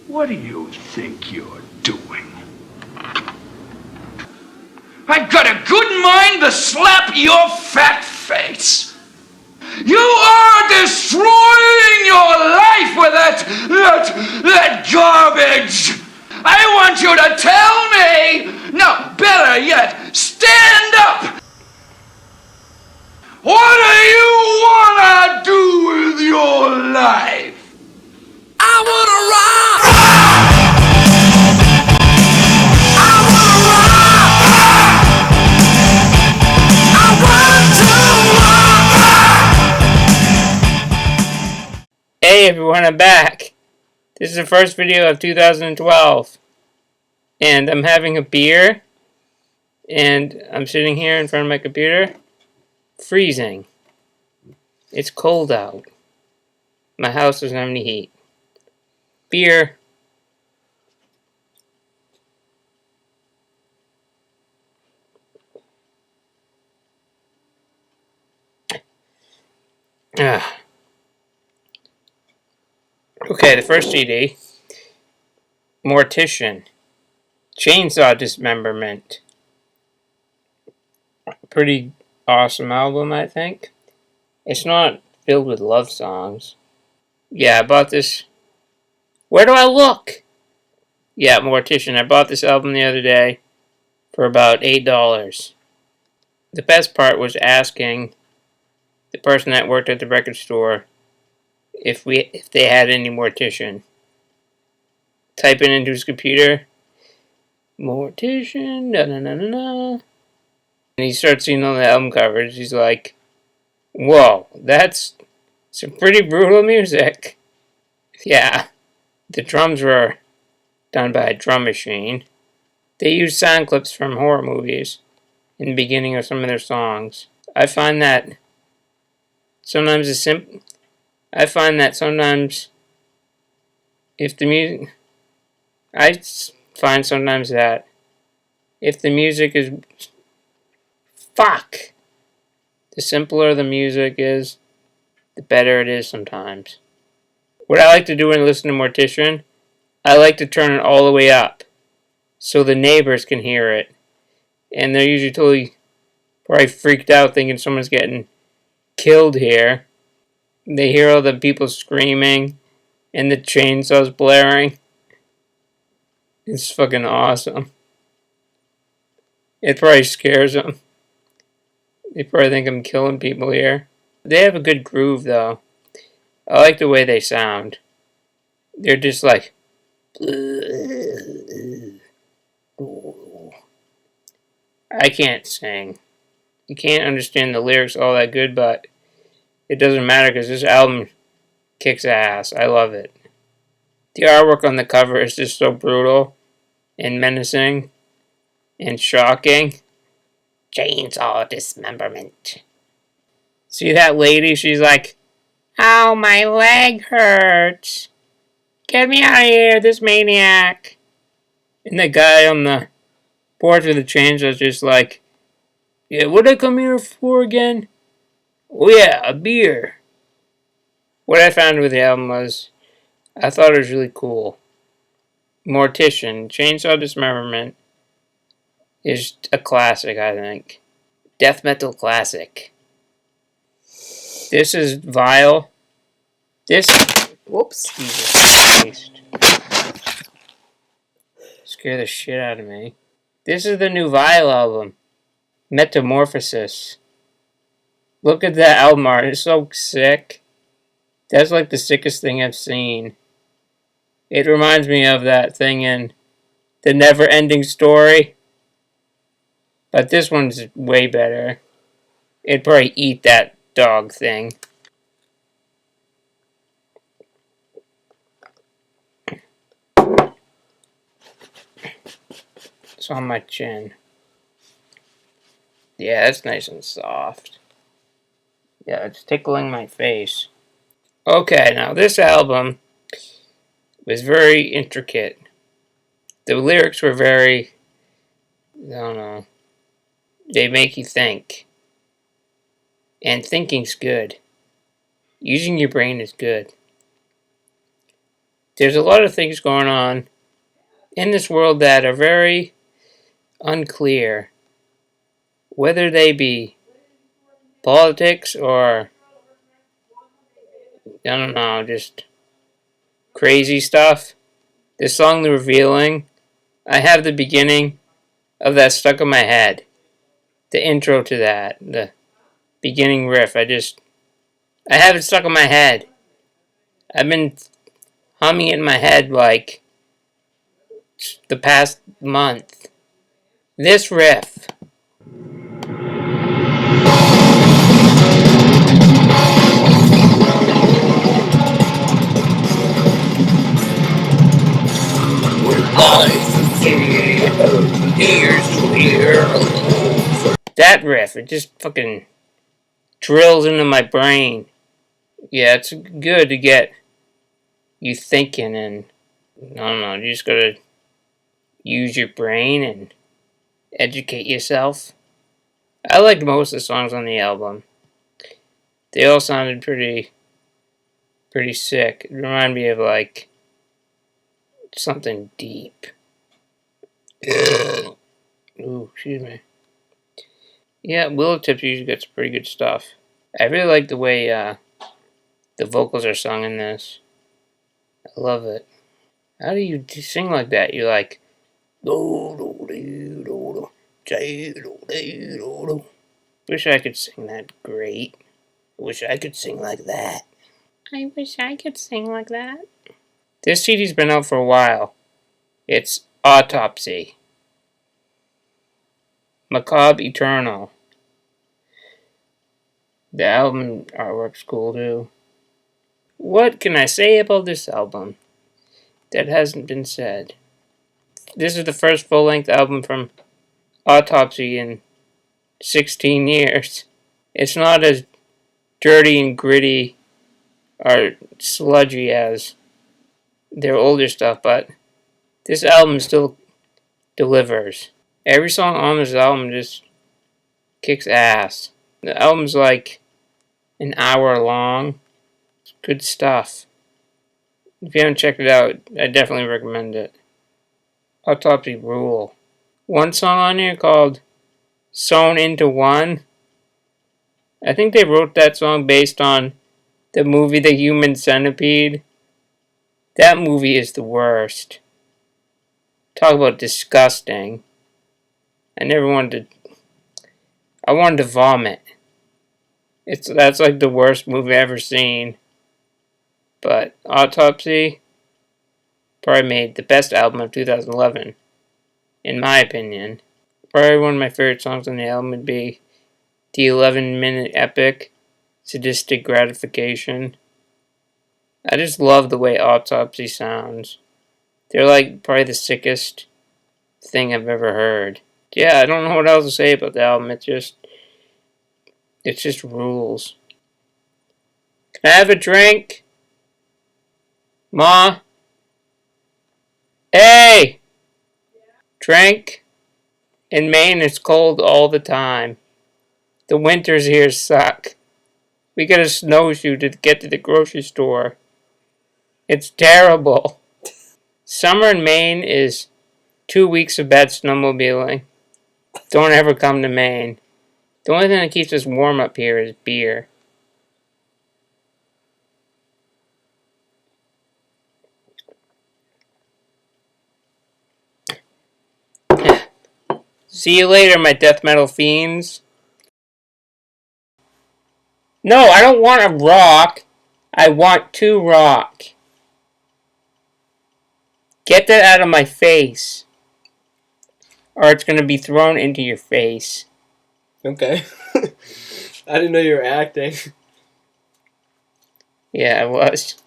What do you think you're doing? I've got a good mind to slap your fat face. You are destroying your life with that garbage. I want you to tell me, no, better yet, stand up. What do you want to do with your life? I want to rock. I want to rock. I want to rock. Hey everyone, I'm back. This is the first video of 2012. And I'm having a beer. And I'm sitting here in front of my computer. Freezing. It's cold out. My house doesn't have any heat. Beer. Ah. Okay, the first CD. Mortician. Chainsaw Dismemberment. Pretty awesome album, I think. It's not filled with love songs. Yeah, I bought this. Where do I look? Yeah, Mortician. I bought this album the other day for about $8. The best part was asking the person that worked at the record store if they had any Mortician. Typing into his computer, Mortician, da na na na na. And he starts seeing all the album covers. He's like, whoa, that's some pretty brutal music. Yeah, the drums were done by a drum machine. They used sound clips from horror movies in the beginning of some of their songs. I find that sometimes if the music, I find sometimes that if the music is the simpler the music is, the better it is sometimes. What I like to do when I listen to Mortician, I like to turn it all the way up so the neighbors can hear it. And they're usually totally probably freaked out thinking someone's getting killed here. They hear all the people screaming and the chainsaws blaring. It's fucking awesome. It probably scares them. They probably think I'm killing people here. They have a good groove though. I like the way they sound. They're just like, I can't sing. You can't understand the lyrics all that good, but it doesn't matter because this album kicks ass. I love it. The artwork on the cover is just so brutal and menacing and shocking. Chainsaw Dismemberment. See that lady? She's like, ow, my leg hurts. Get me out of here, this maniac. And the guy on the porch with the chainsaw's just like, yeah, what'd I come here for again? Oh yeah, a beer. What I found with the album was, I thought it was really cool. Mortician, Chainsaw Dismemberment is a classic, I think. Death metal classic. This is Vile. Whoops, Jesus Christ. Scare the shit out of me. This is the new Vile album. Metamorphosis. Look at that album art, it's so sick. That's like the sickest thing I've seen. It reminds me of that thing in The Never Ending Story. But this one's way better. It'd probably eat that dog thing. It's on my chin. Yeah, that's nice and soft. Yeah, it's tickling my face. Okay, now this album was very intricate. The lyrics were very, I don't know, they make you think. And thinking's good. Using your brain is good. There's a lot of things going on in this world that are very unclear, whether they be politics or, I don't know, just crazy stuff. This song, The Revealing, I have the beginning of that stuck in my head. The intro to that, the beginning riff, I have it stuck in my head. I've been humming it in my head like the past month. This riff. That riff, it just fucking drills into my brain. Yeah, it's good to get you thinking, and I don't know, you just gotta use your brain and educate yourself. I liked most of the songs on the album. They all sounded pretty sick. It reminded me of like something deep. Ooh, excuse me. Yeah, Willow Tips usually gets pretty good stuff. I really like the way the vocals are sung in this. I love it. How do you sing like that? You're like, wish I could sing that great. Wish I could sing like that. I wish I could sing like that. This CD's been out for a while. It's Autopsy. Macabre Eternal. The album artwork's cool too. What can I say about this album that hasn't been said? This is the first full-length album from Autopsy in 16 years. It's not as dirty and gritty or sludgy as their older stuff, but this album still delivers. Every song on this album just kicks ass. The album's like an hour long. It's good stuff. If you haven't checked it out, I definitely recommend it. Autopsy rule. One song on here called Sewn Into One. I think they wrote that song based on the movie The Human Centipede. That movie is the worst. Talk about disgusting. I wanted to vomit. That's like the worst movie I've ever seen. But Autopsy probably made the best album of 2011, in my opinion. Probably one of my favorite songs on the album would be the 11-minute epic, Sadistic Gratification. I just love the way Autopsy sounds. They're like probably the sickest thing I've ever heard. Yeah, I don't know what else to say about the album. It just rules. Can I have a drink? Ma? Hey! Drink? In Maine, it's cold all the time. The winters here suck. We get a snowshoe to get to the grocery store. It's terrible. Summer in Maine is 2 weeks of bad snowmobiling. Don't ever come to Maine. The only thing that keeps us warm up here is beer. See you later, my death metal fiends. No, I don't want to rock. I want to rock. Get that out of my face. Or it's going to be thrown into your face. Okay. I didn't know you were acting. Yeah, I was.